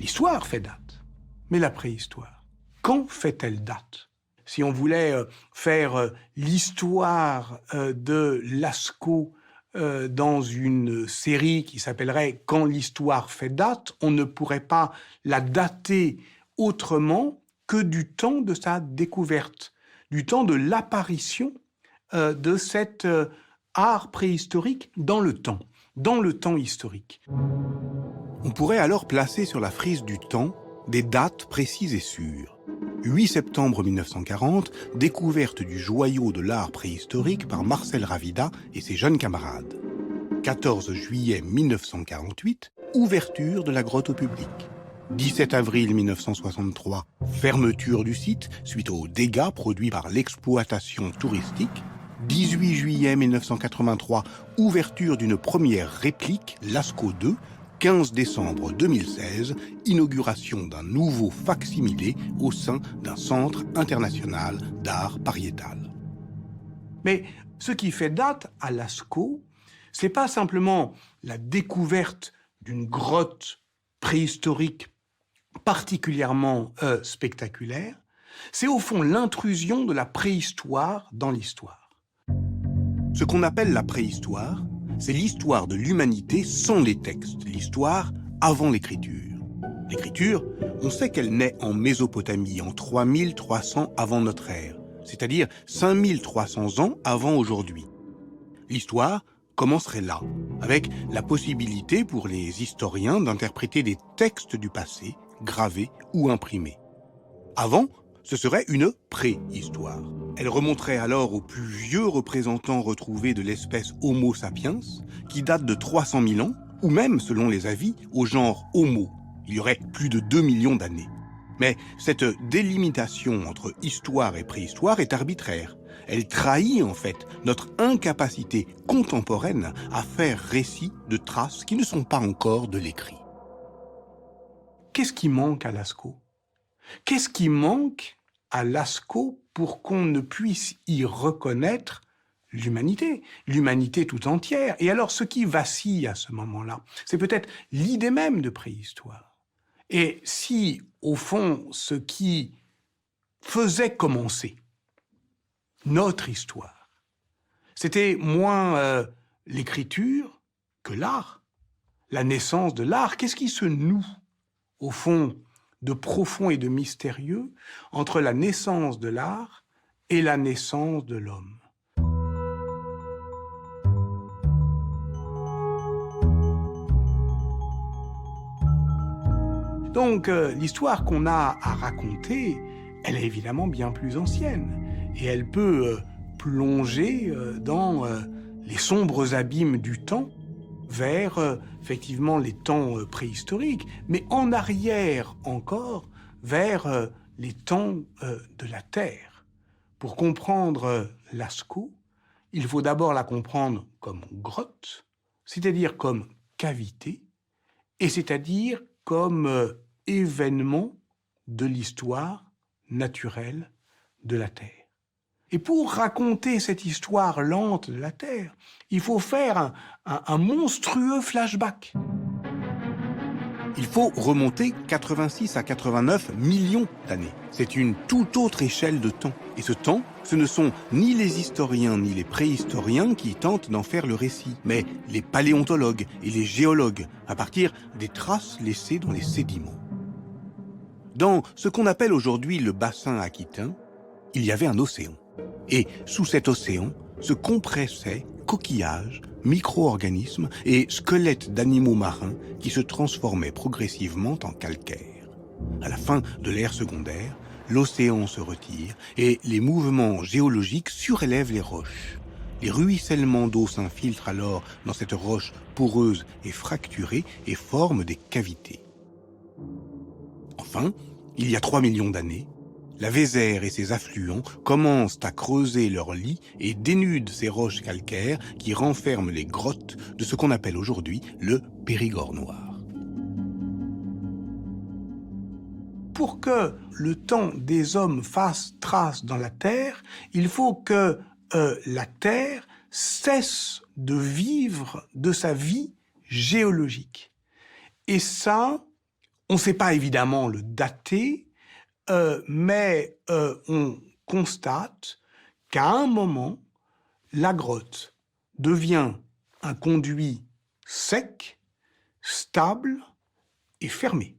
L'histoire fait date, mais la préhistoire, quand fait-elle date? Si on voulait faire l'histoire de Lascaux dans une série qui s'appellerait « Quand l'histoire fait date », on ne pourrait pas la dater autrement que du temps de sa découverte, du temps de l'apparition de cet art préhistorique dans le temps historique. On pourrait alors placer sur la frise du temps des dates précises et sûres. 8 septembre 1940, découverte du joyau de l'art préhistorique par Marcel Ravida et ses jeunes camarades. 14 juillet 1948, ouverture de la grotte au public. 17 avril 1963, fermeture du site suite aux dégâts produits par l'exploitation touristique. 18 juillet 1983, ouverture d'une première réplique, Lascaux 2. 15 décembre 2016, inauguration d'un nouveau facsimilé au sein d'un centre international d'art pariétal. Mais ce qui fait date à Lascaux, c'est pas simplement la découverte d'une grotte préhistorique particulièrement spectaculaire, c'est au fond l'intrusion de la préhistoire dans l'histoire. Ce qu'on appelle la préhistoire, c'est l'histoire de l'humanité sans les textes, l'histoire avant l'écriture. L'écriture, on sait qu'elle naît en Mésopotamie en 3300 avant notre ère, c'est-à-dire 5300 ans avant aujourd'hui. L'histoire commencerait là, avec la possibilité pour les historiens d'interpréter des textes du passé, gravés ou imprimés. Avant, ce serait une préhistoire. Elle remonterait alors aux plus vieux représentants retrouvés de l'espèce Homo sapiens, qui date de 300 000 ans, ou même, selon les avis, au genre Homo. Il y aurait plus de 2 millions d'années. Mais cette délimitation entre histoire et préhistoire est arbitraire. Elle trahit en fait notre incapacité contemporaine à faire récit de traces qui ne sont pas encore de l'écrit. Qu'est-ce qui manque à Lascaux? Qu'est-ce qui manque à Lascaux pour qu'on ne puisse y reconnaître l'humanité tout entière? Et alors, ce qui vacille à ce moment-là, c'est peut-être l'idée même de préhistoire. Et si, au fond, ce qui faisait commencer notre histoire, c'était moins l'écriture que l'art, la naissance de l'art, qu'est-ce qui se noue, au fond, de profond et de mystérieux entre la naissance de l'art et la naissance de l'homme? Donc, l'histoire qu'on a à raconter, elle est évidemment bien plus ancienne. Et elle peut plonger dans les sombres abîmes du temps, vers effectivement les temps préhistoriques, mais en arrière encore, vers les temps de la Terre. Pour comprendre Lascaux, il faut d'abord la comprendre comme grotte, c'est-à-dire comme cavité, et c'est-à-dire comme événement de l'histoire naturelle de la Terre. Et pour raconter cette histoire lente de la Terre, il faut faire un monstrueux flashback. Il faut remonter 86 à 89 millions d'années. C'est une toute autre échelle de temps. Et ce temps, ce ne sont ni les historiens ni les préhistoriens qui tentent d'en faire le récit, mais les paléontologues et les géologues, à partir des traces laissées dans les sédiments. Dans ce qu'on appelle aujourd'hui le bassin aquitain, il y avait un océan. Et sous cet océan se compressaient coquillages, micro-organismes et squelettes d'animaux marins qui se transformaient progressivement en calcaire. À la fin de l'ère secondaire, l'océan se retire et les mouvements géologiques surélèvent les roches. Les ruissellements d'eau s'infiltrent alors dans cette roche poreuse et fracturée et forment des cavités. Enfin, il y a 3 millions d'années, la Vézère et ses affluents commencent à creuser leur lit et dénudent ces roches calcaires qui renferment les grottes de ce qu'on appelle aujourd'hui le Périgord noir. Pour que le temps des hommes fasse trace dans la Terre, il faut que la Terre cesse de vivre de sa vie géologique. Et ça, On ne sait pas évidemment le dater, mais on constate qu'à un moment, la grotte devient un conduit sec, stable et fermé.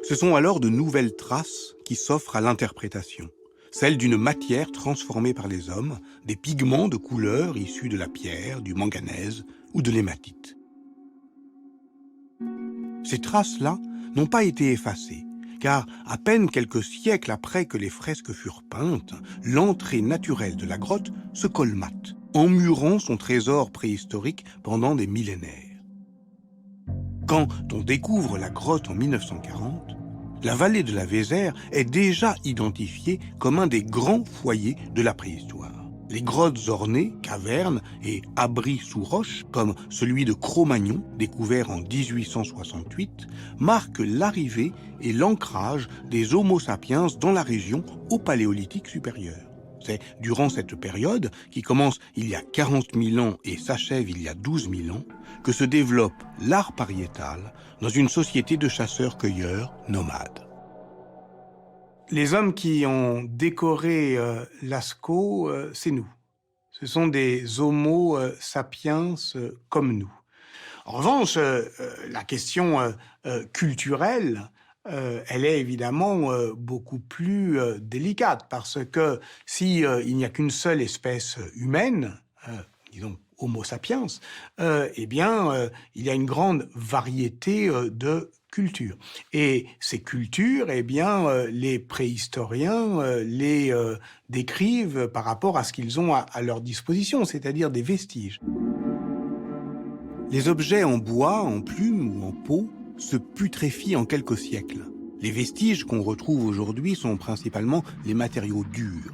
Ce sont alors de nouvelles traces qui s'offrent à l'interprétation, celles d'une matière transformée par les hommes, des pigments de couleur issus de la pierre, du manganèse ou de l'hématite. Ces traces-là n'ont pas été effacées, car à peine quelques siècles après que les fresques furent peintes, l'entrée naturelle de la grotte se colmate, emmurant son trésor préhistorique pendant des millénaires. Quand on découvre la grotte en 1940, la vallée de la Vézère est déjà identifiée comme un des grands foyers de la préhistoire. Les grottes ornées, cavernes et abris sous roches, comme celui de Cro-Magnon, découvert en 1868, marquent l'arrivée et l'ancrage des Homo sapiens dans la région au Paléolithique supérieur. C'est durant cette période, qui commence il y a 40 000 ans et s'achève il y a 12 000 ans, que se développe l'art pariétal dans une société de chasseurs-cueilleurs nomades. Les hommes qui ont décoré Lascaux, c'est nous. Ce sont des Homo sapiens comme nous. En revanche, la question culturelle, elle est évidemment beaucoup plus délicate, parce que si il n'y a qu'une seule espèce humaine, disons Homo sapiens, eh bien, il y a une grande variété de cultures. Et ces cultures, eh bien, les préhistoriens les décrivent par rapport à ce qu'ils ont à leur disposition, c'est-à-dire des vestiges. Les objets en bois, en plumes ou en peau se putréfient en quelques siècles. Les vestiges qu'on retrouve aujourd'hui sont principalement les matériaux durs.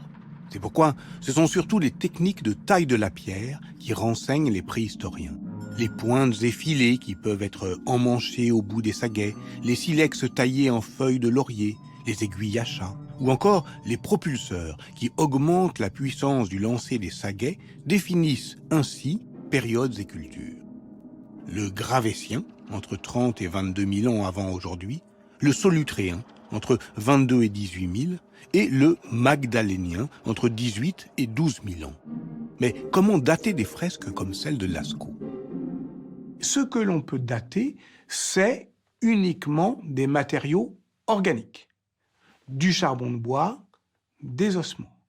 C'est pourquoi ce sont surtout les techniques de taille de la pierre qui renseignent les préhistoriens. Les pointes effilées qui peuvent être emmanchées au bout des saguets, les silex taillés en feuilles de laurier, les aiguilles à chat, ou encore les propulseurs qui augmentent la puissance du lancer des saguets, définissent ainsi périodes et cultures. Le Gravétien, entre 30 et 22 000 ans avant aujourd'hui, le Solutréen, entre 22 et 18 000, et le Magdalénien, entre 18 et 12 000 ans. Mais comment dater des fresques comme celle de Lascaux ? Ce que l'on peut dater, c'est uniquement des matériaux organiques, du charbon de bois, des ossements.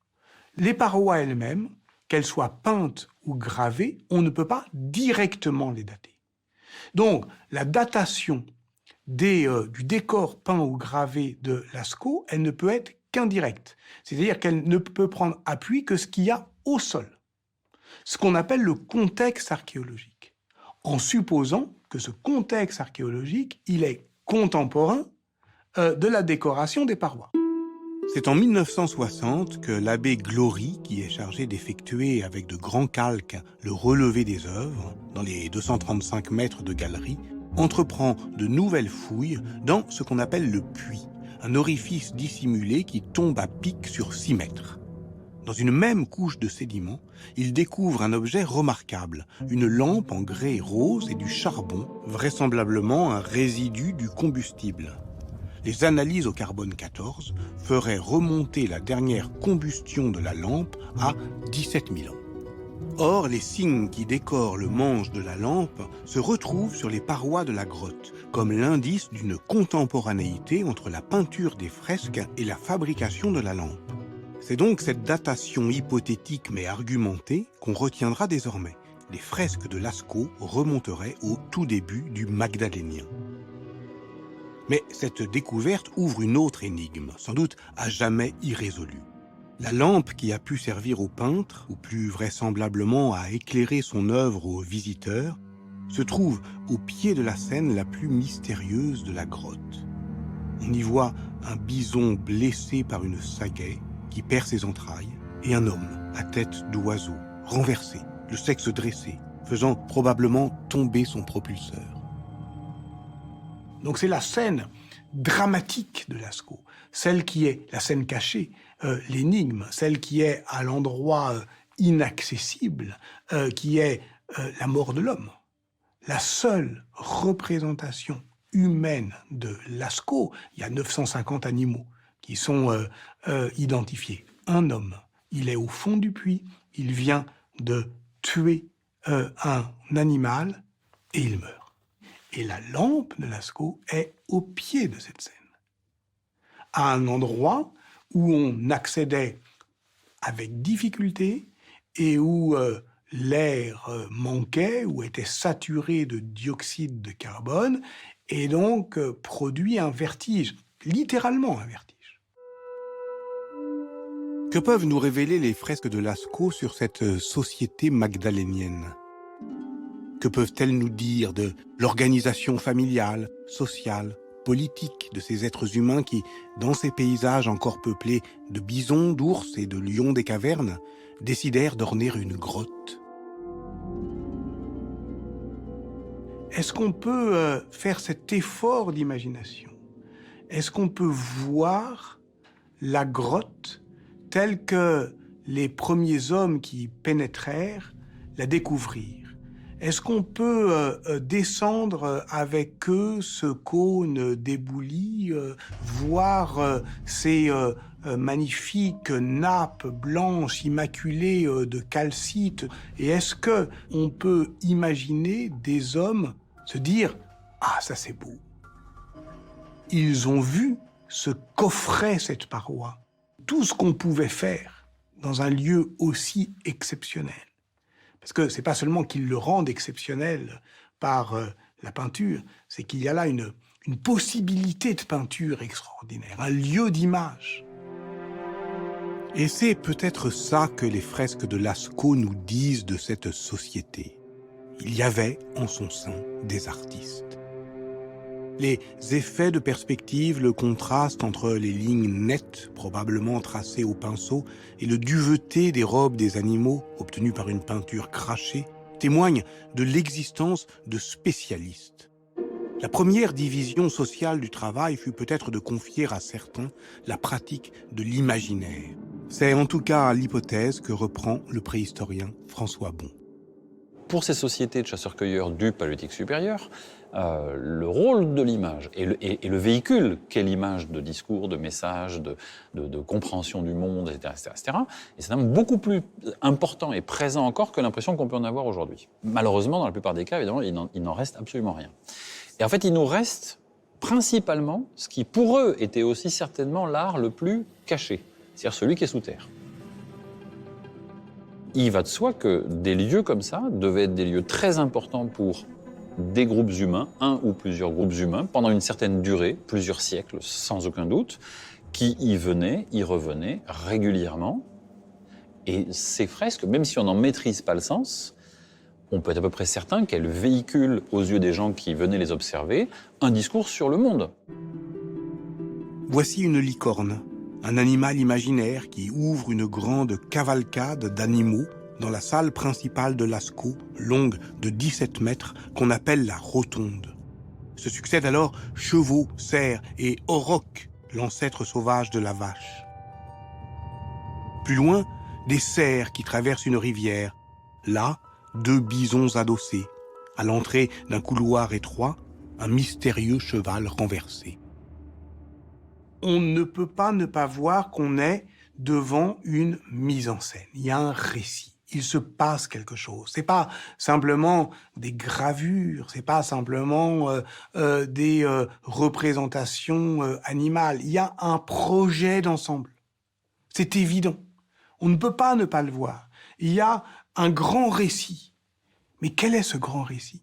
Les parois elles-mêmes, qu'elles soient peintes ou gravées, on ne peut pas directement les dater. Donc, la datation du décor peint ou gravé de Lascaux, elle ne peut être qu'indirecte. C'est-à-dire qu'elle ne peut prendre appui que ce qu'il y a au sol. Ce qu'on appelle le contexte archéologique. En supposant que ce contexte archéologique, il est contemporain de la décoration des parois. C'est en 1960 que l'abbé Glory, qui est chargé d'effectuer avec de grands calques le relevé des œuvres, dans les 235 mètres de galerie, entreprend de nouvelles fouilles dans ce qu'on appelle le puits, un orifice dissimulé qui tombe à pic sur 6 mètres. Dans une même couche de sédiments, il découvre un objet remarquable, une lampe en grès rose et du charbon, vraisemblablement un résidu du combustible. Les analyses au carbone 14 feraient remonter la dernière combustion de la lampe à 17 000 ans. Or, les signes qui décorent le manche de la lampe se retrouvent sur les parois de la grotte, comme l'indice d'une contemporanéité entre la peinture des fresques et la fabrication de la lampe. C'est donc cette datation hypothétique mais argumentée qu'on retiendra désormais. Les fresques de Lascaux remonteraient au tout début du Magdalénien. Mais cette découverte ouvre une autre énigme, sans doute à jamais irrésolue. La lampe qui a pu servir au peintre, ou plus vraisemblablement à éclairer son œuvre aux visiteurs, se trouve au pied de la scène la plus mystérieuse de la grotte. On y voit un bison blessé par une sagaie qui perd ses entrailles, et un homme à tête d'oiseau, renversé, le sexe dressé, faisant probablement tomber son propulseur. Donc c'est la scène dramatique de Lascaux, celle qui est la scène cachée, l'énigme, celle qui est à l'endroit inaccessible, qui est la mort de l'homme. La seule représentation humaine de Lascaux, il y a 950 animaux qui sont identifiés. Un homme, il est au fond du puits, il vient de tuer un animal et il meurt. Et la lampe de Lascaux est au pied de cette scène, à un endroit où on accédait avec difficulté et où l'air manquait, ou était saturé de dioxyde de carbone, et donc produit un vertige, littéralement un vertige. Que peuvent nous révéler les fresques de Lascaux sur cette société magdalénienne? Que peuvent-elles nous dire de l'organisation familiale, sociale, politique de ces êtres humains qui, dans ces paysages encore peuplés de bisons, d'ours et de lions des cavernes, décidèrent d'orner une grotte? Est-ce qu'on peut faire cet effort d'imagination? Est-ce qu'on peut voir la grotte telle que les premiers hommes qui pénétrèrent la découvrirent? Est-ce qu'on peut descendre avec eux ce cône d'éboulis, voir ces magnifiques nappes blanches immaculées de calcite? Et est-ce que on peut imaginer des hommes se dire « Ah, ça c'est beau ». Ils ont vu ce qu'offrait cette paroi, tout ce qu'on pouvait faire dans un lieu aussi exceptionnel. Parce que c'est pas seulement qu'ils le rendent exceptionnel par la peinture, c'est qu'il y a là une possibilité de peinture extraordinaire, un lieu d'image. Et c'est peut-être ça que les fresques de Lascaux nous disent de cette société. Il y avait en son sein des artistes. Les effets de perspective, le contraste entre les lignes nettes, probablement tracées au pinceau, et le duveté des robes des animaux, obtenues par une peinture crachée, témoignent de l'existence de spécialistes. La première division sociale du travail fut peut-être de confier à certains la pratique de l'imaginaire. C'est en tout cas l'hypothèse que reprend le préhistorien François Bon. Pour ces sociétés de chasseurs-cueilleurs du Paléolithique supérieur, le rôle de l'image et le véhicule qu'est l'image de discours, de messages, de compréhension du monde, etc., et c'est même beaucoup plus important et présent encore que l'impression qu'on peut en avoir aujourd'hui. Malheureusement, dans la plupart des cas, évidemment, il n'en reste absolument rien. Et en fait, il nous reste principalement ce qui, pour eux, était aussi certainement l'art le plus caché, c'est-à-dire celui qui est sous terre. Il va de soi que des lieux comme ça devaient être des lieux très importants pour des groupes humains, un ou plusieurs groupes humains, pendant une certaine durée, plusieurs siècles, sans aucun doute, qui y venaient, y revenaient régulièrement. Et ces fresques, même si on n'en maîtrise pas le sens, on peut être à peu près certain qu'elles véhiculent aux yeux des gens qui venaient les observer un discours sur le monde. Voici une licorne, un animal imaginaire qui ouvre une grande cavalcade d'animaux dans la salle principale de Lascaux, longue de 17 mètres, qu'on appelle la rotonde. Se succèdent alors chevaux, cerfs et aurochs, l'ancêtre sauvage de la vache. Plus loin, des cerfs qui traversent une rivière. Là, 2 bisons adossés. À l'entrée d'un couloir étroit, un mystérieux cheval renversé. On ne peut pas ne pas voir qu'on est devant une mise en scène. Il y a un récit. Il se passe quelque chose. C'est pas simplement des gravures, c'est pas simplement des représentations animales. Il y a un projet d'ensemble. C'est évident. On ne peut pas ne pas le voir. Il y a un grand récit. Mais quel est ce grand récit?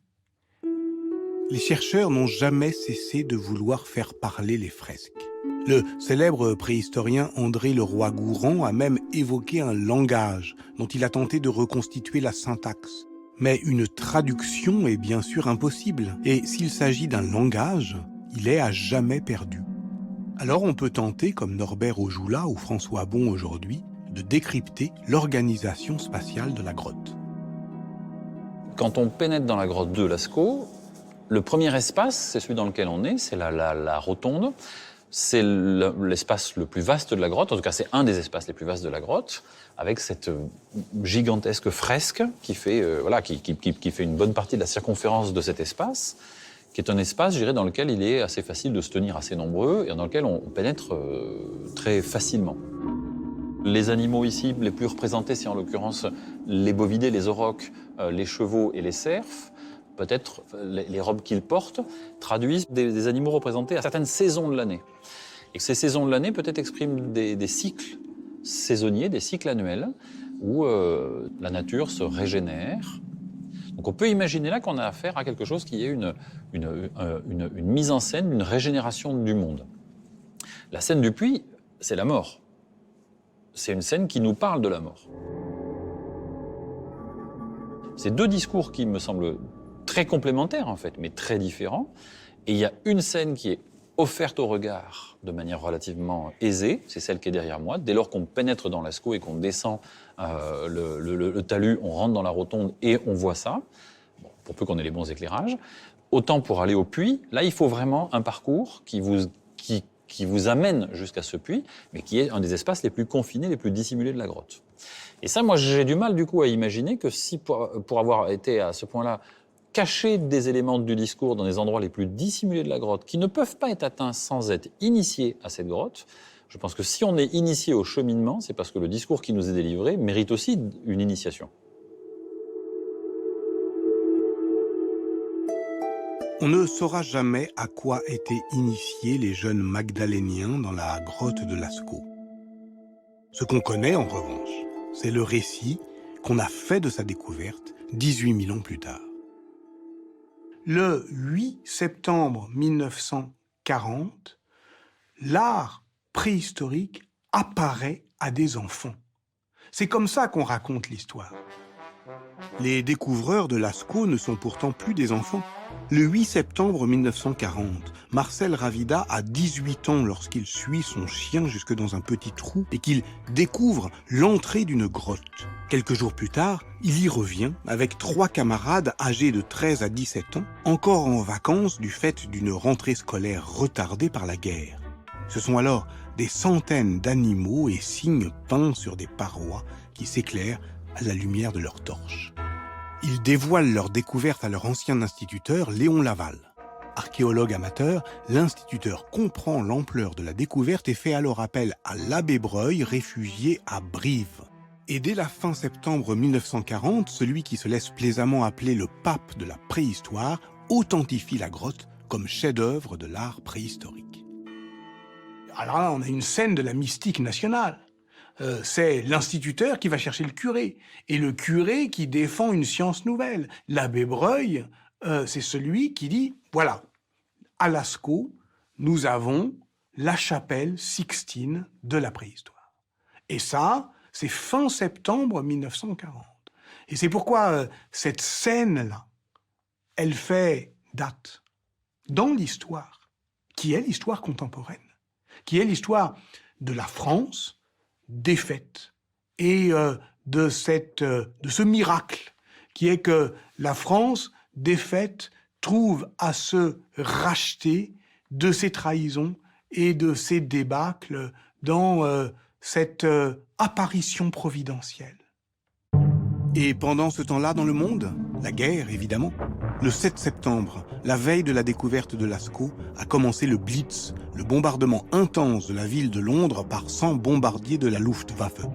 Les chercheurs n'ont jamais cessé de vouloir faire parler les fresques. Le célèbre préhistorien André Leroi-Gourhan a même évoqué un langage dont il a tenté de reconstituer la syntaxe. Mais une traduction est bien sûr impossible, et s'il s'agit d'un langage, il est à jamais perdu. Alors on peut tenter, comme Norbert Aujoula ou François Bon aujourd'hui, de décrypter l'organisation spatiale de la grotte. Quand on pénètre dans la grotte de Lascaux, le premier espace, c'est celui dans lequel on est, c'est la rotonde. C'est l'espace le plus vaste de la grotte, en tout cas c'est un des espaces les plus vastes de la grotte, avec cette gigantesque fresque qui fait, qui fait une bonne partie de la circonférence de cet espace, qui est un espace, je dirais, dans lequel il est assez facile de se tenir assez nombreux et dans lequel on pénètre très facilement. Les animaux ici les plus représentés, c'est en l'occurrence les bovidés, les aurochs, les chevaux et les cerfs. Peut-être les robes qu'ils portent traduisent des animaux représentés à certaines saisons de l'année. Et que ces saisons de l'année peut-être expriment des cycles saisonniers, des cycles annuels, où la nature se régénère. Donc on peut imaginer là qu'on a affaire à quelque chose qui est une mise en scène, une régénération du monde. La scène du puits, c'est la mort. C'est une scène qui nous parle de la mort. C'est deux discours qui me semblent très complémentaires en fait, mais très différents. Et il y a une scène qui est offerte au regard de manière relativement aisée, c'est celle qui est derrière moi. Dès lors qu'on pénètre dans Lascaux et qu'on descend le talus, on rentre dans la rotonde et on voit ça, bon, pour peu qu'on ait les bons éclairages. Autant pour aller au puits, là il faut vraiment un parcours qui vous amène jusqu'à ce puits, mais qui est un des espaces les plus confinés, les plus dissimulés de la grotte. Et ça, moi j'ai du mal du coup à imaginer que si pour avoir été à ce point-là cacher des éléments du discours dans les endroits les plus dissimulés de la grotte, qui ne peuvent pas être atteints sans être initiés à cette grotte, je pense que si on est initié au cheminement, c'est parce que le discours qui nous est délivré mérite aussi une initiation. On ne saura jamais à quoi étaient initiés les jeunes magdaléniens dans la grotte de Lascaux. Ce qu'on connaît, en revanche, c'est le récit qu'on a fait de sa découverte 18 000 ans plus tard. Le 8 septembre 1940, l'art préhistorique apparaît à des enfants. C'est comme ça qu'on raconte l'histoire. Les découvreurs de Lascaux ne sont pourtant plus des enfants. Le 8 septembre 1940, Marcel Ravida a 18 ans lorsqu'il suit son chien jusque dans un petit trou et qu'il découvre l'entrée d'une grotte. Quelques jours plus tard, il y revient avec 3 camarades âgés de 13 à 17 ans, encore en vacances du fait d'une rentrée scolaire retardée par la guerre. Ce sont alors des centaines d'animaux et signes peints sur des parois qui s'éclairent à la lumière de leurs torches. Ils dévoilent leur découverte à leur ancien instituteur, Léon Laval. Archéologue amateur, l'instituteur comprend l'ampleur de la découverte et fait alors appel à l'abbé Breuil, réfugié à Brive. Et dès la fin septembre 1940, celui qui se laisse plaisamment appeler le pape de la préhistoire authentifie la grotte comme chef-d'œuvre de l'art préhistorique. Alors là, on a une scène de la mystique nationale. C'est l'instituteur qui va chercher le curé, et le curé qui défend une science nouvelle. L'abbé Breuil, c'est celui qui dit, voilà, à Lascaux, nous avons la chapelle Sixtine de la préhistoire. Et ça, c'est fin septembre 1940. Et c'est pourquoi cette scène-là, elle fait date dans l'histoire, qui est l'histoire contemporaine, qui est l'histoire de la France, défaite et de ce miracle qui est que la France défaite trouve à se racheter de ses trahisons et de ses débâcles dans cette apparition providentielle. Et pendant ce temps-là dans le monde, la guerre évidemment. Le 7 septembre, la veille de la découverte de Lascaux, a commencé le Blitz, le bombardement intense de la ville de Londres par 100 bombardiers de la Luftwaffe.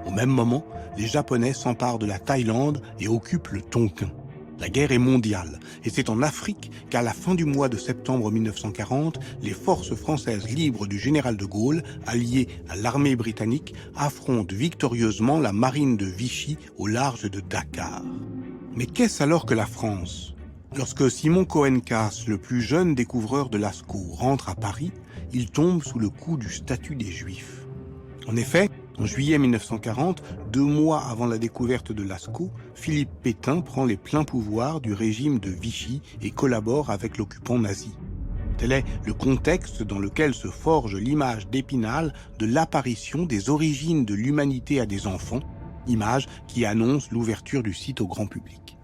Au même moment, les Japonais s'emparent de la Thaïlande et occupent le Tonkin. La guerre est mondiale, et c'est en Afrique qu'à la fin du mois de septembre 1940, les forces françaises libres du général de Gaulle, alliées à l'armée britannique, affrontent victorieusement la marine de Vichy au large de Dakar. Mais qu'est-ce alors que la France ? Lorsque Simon Cohen-Casse, le plus jeune découvreur de Lascaux, rentre à Paris, il tombe sous le coup du statut des Juifs. En effet, en juillet 1940, 2 mois avant la découverte de Lascaux, Philippe Pétain prend les pleins pouvoirs du régime de Vichy et collabore avec l'occupant nazi. Tel est le contexte dans lequel se forge l'image d'Épinal de l'apparition des origines de l'humanité à des enfants, image qui annonce l'ouverture du site au grand public.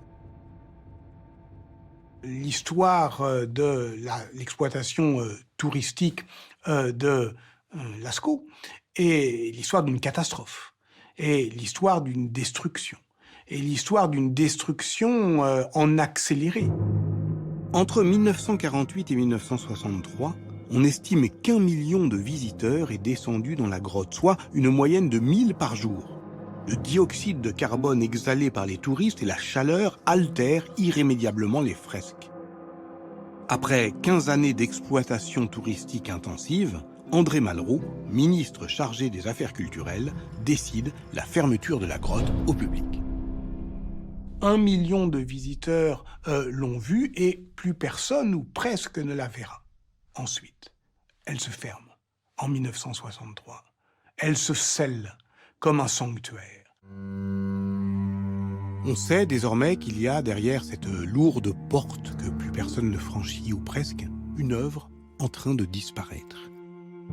L'histoire de l'exploitation touristique de Lascaux est l'histoire d'une catastrophe, et l'histoire d'une destruction, et l'histoire d'une destruction en accéléré. Entre 1948 et 1963, on estime qu'1 million de visiteurs est descendu dans la grotte, soit une moyenne de 1000 par jour. Le dioxyde de carbone exhalé par les touristes et la chaleur altèrent irrémédiablement les fresques. Après 15 années d'exploitation touristique intensive, André Malraux, ministre chargé des Affaires culturelles, décide la fermeture de la grotte au public. 1 million de visiteurs l'ont vue et plus personne ou presque ne la verra. Ensuite, elle se ferme en 1963. Elle se scelle comme un sanctuaire. On sait désormais qu'il y a derrière cette lourde porte que plus personne ne franchit ou presque, une œuvre en train de disparaître.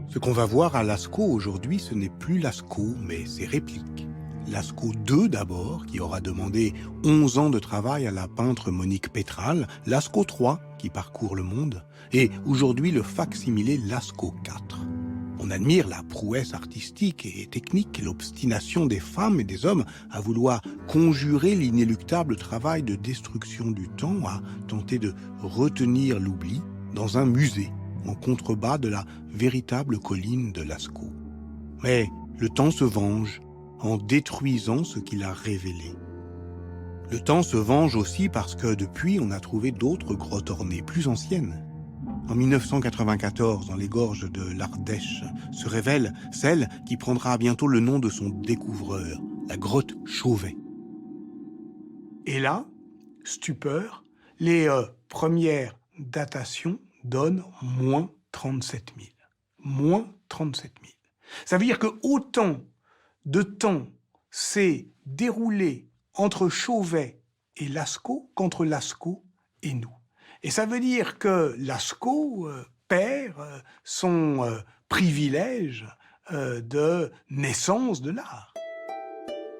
Ce qu'on va voir à Lascaux aujourd'hui, ce n'est plus Lascaux, mais ses répliques. Lascaux II d'abord, qui aura demandé 11 ans de travail à la peintre Monique Pétral, Lascaux III, qui parcourt le monde, et aujourd'hui le fac-similé Lascaux IV. On admire la prouesse artistique et technique, l'obstination des femmes et des hommes à vouloir conjurer l'inéluctable travail de destruction du temps, à tenter de retenir l'oubli dans un musée, en contrebas de la véritable colline de Lascaux. Mais le temps se venge en détruisant ce qu'il a révélé. Le temps se venge aussi parce que depuis, on a trouvé d'autres grottes ornées, plus anciennes. En 1994, dans les gorges de l'Ardèche, se révèle celle qui prendra bientôt le nom de son découvreur, la grotte Chauvet. Et là, stupeur, les premières datations donnent moins 37 000. Moins 37 000. Ça veut dire que autant de temps s'est déroulé entre Chauvet et Lascaux qu'entre Lascaux et nous. Et ça veut dire que Lascaux perd son privilège de naissance de l'art.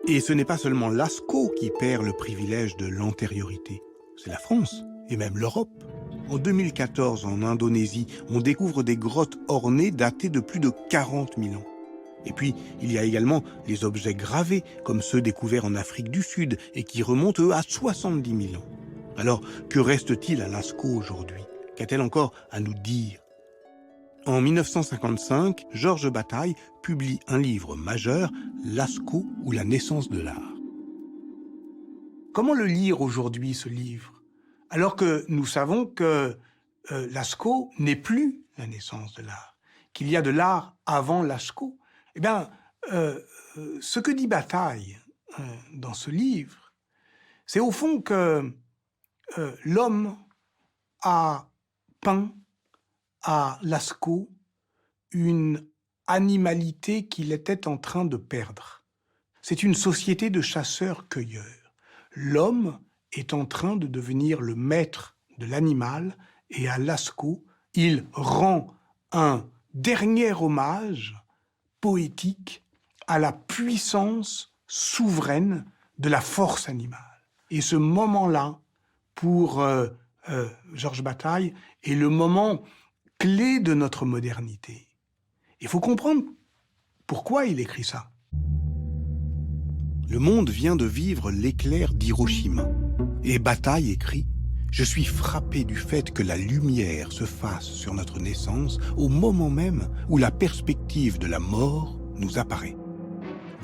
Et ce n'est pas seulement Lascaux qui perd le privilège de l'antériorité, c'est la France et même l'Europe. En 2014, en Indonésie, on découvre des grottes ornées datées de plus de 40 000 ans. Et puis, il y a également les objets gravés, comme ceux découverts en Afrique du Sud et qui remontent, eux, à 70 000 ans. Alors, que reste-t-il à Lascaux aujourd'hui? Qu'a-t-elle encore à nous dire? En 1955, Georges Bataille publie un livre majeur, Lascaux ou la naissance de l'art. Comment le lire aujourd'hui, ce livre? Alors que nous savons que Lascaux n'est plus la naissance de l'art, qu'il y a de l'art avant Lascaux. Eh bien, ce que dit Bataille dans ce livre, c'est au fond que l'homme a peint à Lascaux une animalité qu'il était en train de perdre. C'est une société de chasseurs-cueilleurs. L'homme est en train de devenir le maître de l'animal et à Lascaux, il rend un dernier hommage poétique à la puissance souveraine de la force animale. Et ce moment-là, pour Georges Bataille, est le moment clé de notre modernité. Il faut comprendre pourquoi il écrit ça. Le monde vient de vivre l'éclair d'Hiroshima. Et Bataille écrit « Je suis frappé du fait que la lumière se fasse sur notre naissance au moment même où la perspective de la mort nous apparaît. »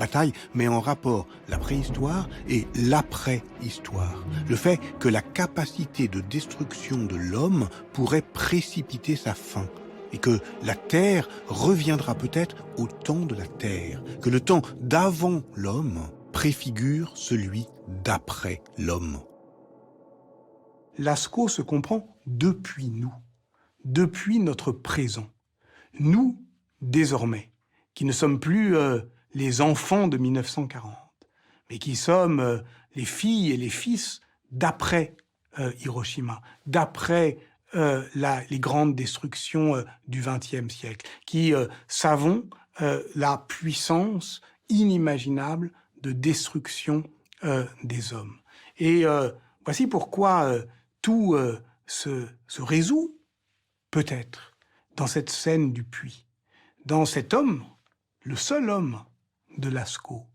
Bataille met en rapport la préhistoire et l'après-histoire. Le fait que la capacité de destruction de l'homme pourrait précipiter sa fin et que la Terre reviendra peut-être au temps de la Terre, que le temps d'avant l'homme préfigure celui d'après l'homme. Lascaux se comprend depuis nous, depuis notre présent. Nous, désormais, qui ne sommes plus les enfants de 1940, mais qui sommes les filles et les fils d'après Hiroshima, d'après les grandes destructions du XXe siècle, qui savons la puissance inimaginable de destruction des hommes. Et voici pourquoi tout se résout, peut-être, dans cette scène du puits, dans cet homme, le seul homme de Lascaux,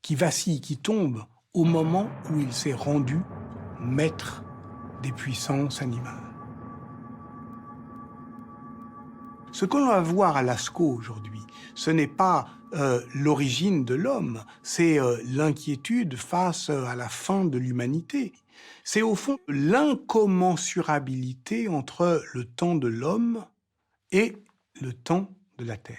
qui vacille, qui tombe au moment où il s'est rendu maître des puissances animales. Ce qu'on va voir à Lascaux aujourd'hui, ce n'est pas l'origine de l'homme, c'est l'inquiétude face à la fin de l'humanité. C'est au fond l'incommensurabilité entre le temps de l'homme et le temps de la Terre.